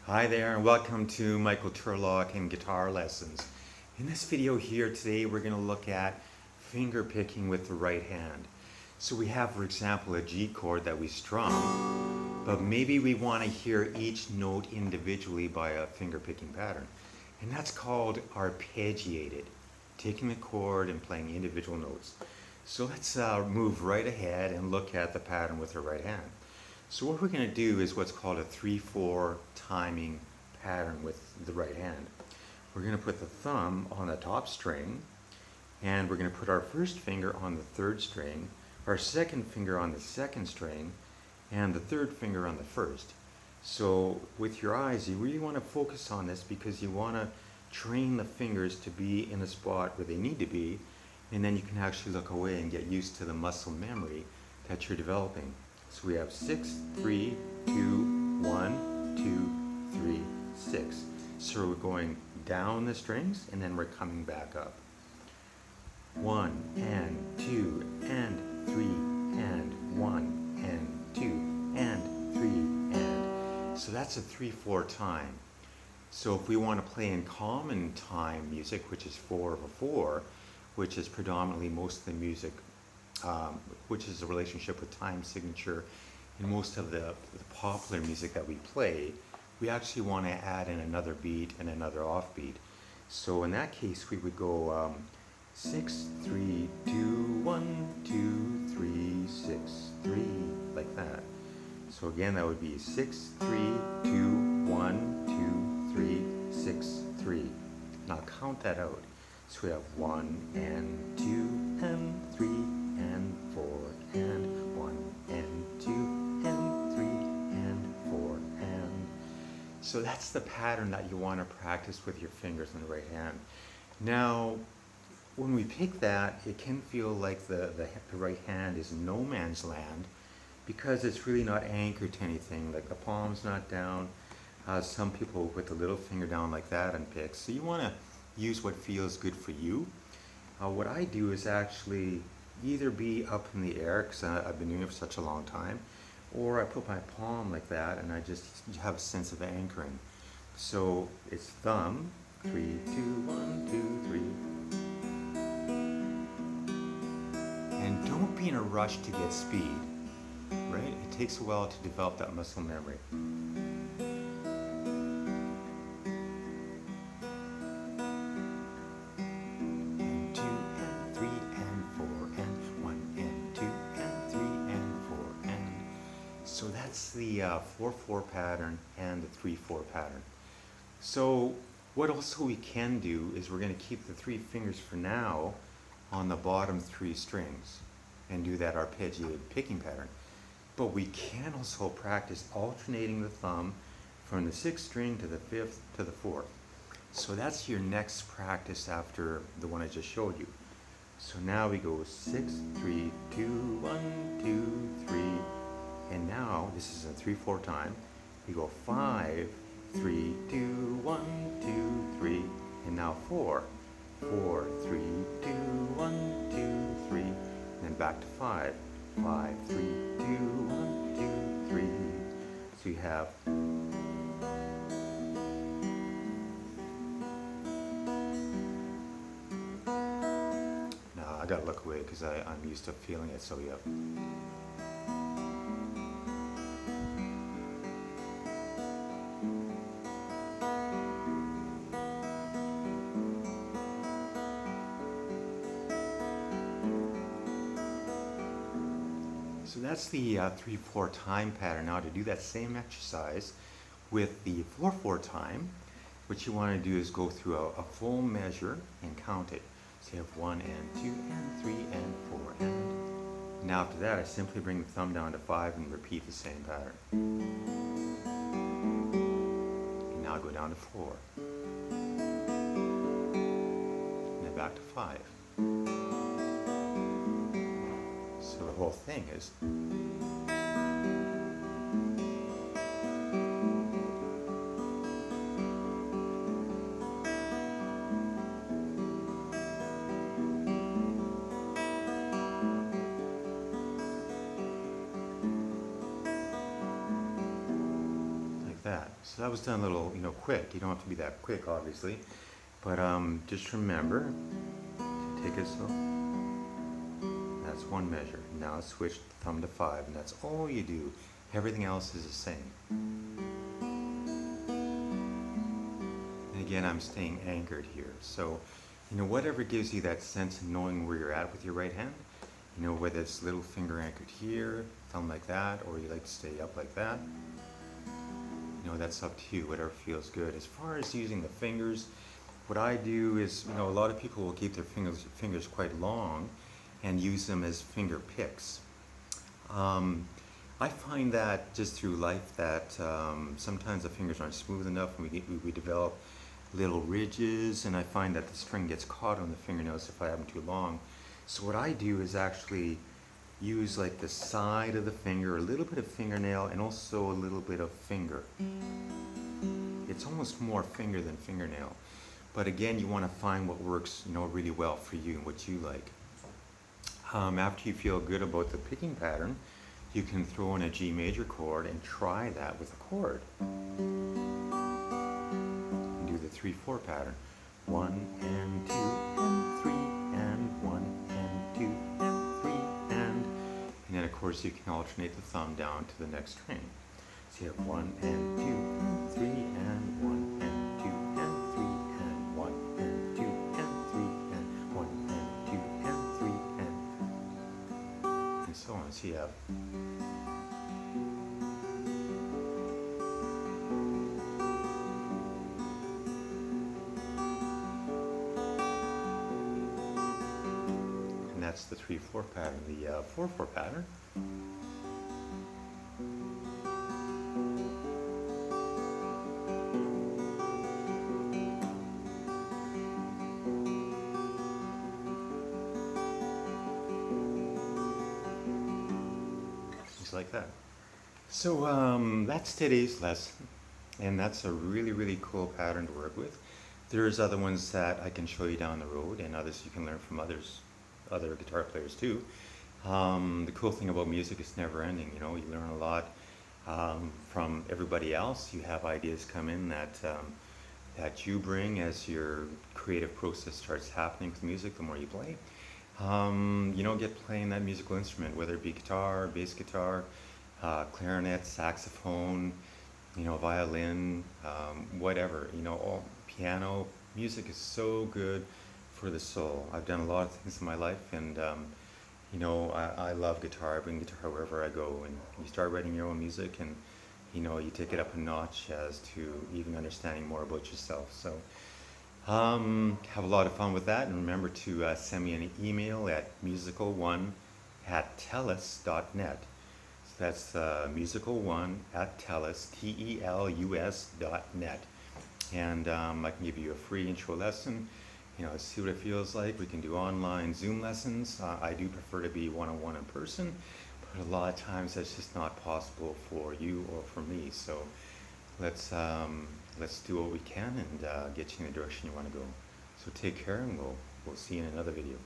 Hi there and welcome to Michael Turlock and Guitar Lessons. In this video here today we're going to look at finger picking with the right hand. So we have, for example, a G chord that we strum, but maybe we want to hear each note individually by a finger picking pattern. And that's called arpeggiated, taking the chord and playing individual notes. So let's move right ahead and look at the pattern with the right hand. So what we're going to do is what's called a 3/4 timing pattern with the right hand. We're going to put the thumb on the top string, and we're going to put our first finger on the third string, our second finger on the second string, and the third finger on the first. So with your eyes, you really want to focus on this because you want to train the fingers to be in the spot where they need to be, and then you can actually look away and get used to the muscle memory that you're developing. So we have 6, 3, 2, 1, 2, 3, 6. So we're going down the strings and then we're coming back up. 1 and 2 and 3 and 1 and 2 and 3 and. So that's a 3/4 time. So if we want to play in common time music, which is 4/4, which is predominantly most of the music, which is a relationship with time signature in most of the popular music that we play, we actually want to add in another beat and another offbeat. So in that case, we would go 6, 3, 2, 1, 2, 3, 6, 3, like that. So again, that would be 6, 3, 2, 1, 2, 3, 6, 3. Now count that out. So we have 1 and 2 and 3 and 4 and 1 and 2 and 3 and 4 and. So that's the pattern that you want to practice with your fingers on the right hand. Now, when we pick that, it can feel like the right hand is no man's land because it's really not anchored to anything. Like the palm's not down. Some people put the little finger down like that and pick. So you want to use what feels good for you. What I do is actually either be up in the air, because I've been doing it for such a long time, or I put my palm like that and I just have a sense of anchoring. So it's thumb, 3, 2, 1, 2, 3. And don't be in a rush to get speed, right? It takes a while to develop that muscle memory. So that's the 4/4 pattern and the 3/4 pattern. So what also we can do is we're going to keep the 3 fingers for now on the bottom 3 strings and do that arpeggiated picking pattern. But we can also practice alternating the thumb from the 6th string to the 5th to the 4th. So that's your next practice after the one I just showed you. So now we go 6, 3, 2, 1, 2, 3. And now, this is a 3/4 time, we go 5, 3, 2, 1, 2, 3, and now 4, 4, 3, 2, 1, 2, 3, and then back to 5, 5, 3, 2, 1, 2, 3. So you have now I gotta look away because I'm used to feeling it, so you have. So that's the 3/4 time pattern. Now to do that same exercise with the 4/4 time, what you want to do is go through a full measure and count it. So you have 1 and 2 and 3 and 4 and. Now after that, I simply bring the thumb down to 5 and repeat the same pattern. And now I go down to 4. And then back to 5. So the whole thing is. like that. So that was done a little, quick. You don't have to be that quick, obviously. But just remember to take it slow. That's one measure. Now switch the thumb to 5, and that's all you do. Everything else is the same. And again, I'm staying anchored here. So, whatever gives you that sense of knowing where you're at with your right hand, whether it's little finger anchored here, thumb like that, or you like to stay up like that, that's up to you, whatever feels good. As far as using the fingers, what I do is, a lot of people will keep their fingers quite long and use them as finger picks. I find that just through life that sometimes the fingers aren't smooth enough, and we develop little ridges, and I find that the string gets caught on the fingernails if I have them too long. So what I do is actually use like the side of the finger, a little bit of fingernail, and also a little bit of finger. It's almost more finger than fingernail. But again, you want to find what works, really well for you and what you like. After you feel good about the picking pattern, you can throw in a G major chord and try that with a chord. And do the 3/4 pattern. 1 and 2 and 3 and 1 and 2 and 3 and then of course you can alternate the thumb down to the next string. So you have 1 and 2 and 3 and 1 and 2 and 3 and 1 and 2 and 3 and 1 and 2 and 3 and so on. So you have that's the 3/4 pattern. The 4/4 pattern. Just like that. So that's today's lesson, and that's a really, really cool pattern to work with. There's other ones that I can show you down the road, and others you can learn from other guitar players too. The cool thing about music is never ending. You learn a lot from everybody else. You have ideas come in that you bring as your creative process starts happening with music. The more you play, get playing that musical instrument, whether it be guitar, bass guitar, clarinet, saxophone, violin, whatever. All piano. Music is so good for the soul. I've done a lot of things in my life, and I love guitar. I bring guitar wherever I go, and you start writing your own music, and you take it up a notch as to even understanding more about yourself. So have a lot of fun with that, and remember to send me an email at musical1@telus.net. So that's musical1@telus, TELUS.net, and I can give you a free intro lesson. See what it feels like. We can do online Zoom lessons. I do prefer to be one-on-one in person, but a lot of times that's just not possible for you or for me. So let's do what we can and get you in the direction you want to go. So take care, and we'll see you in another video.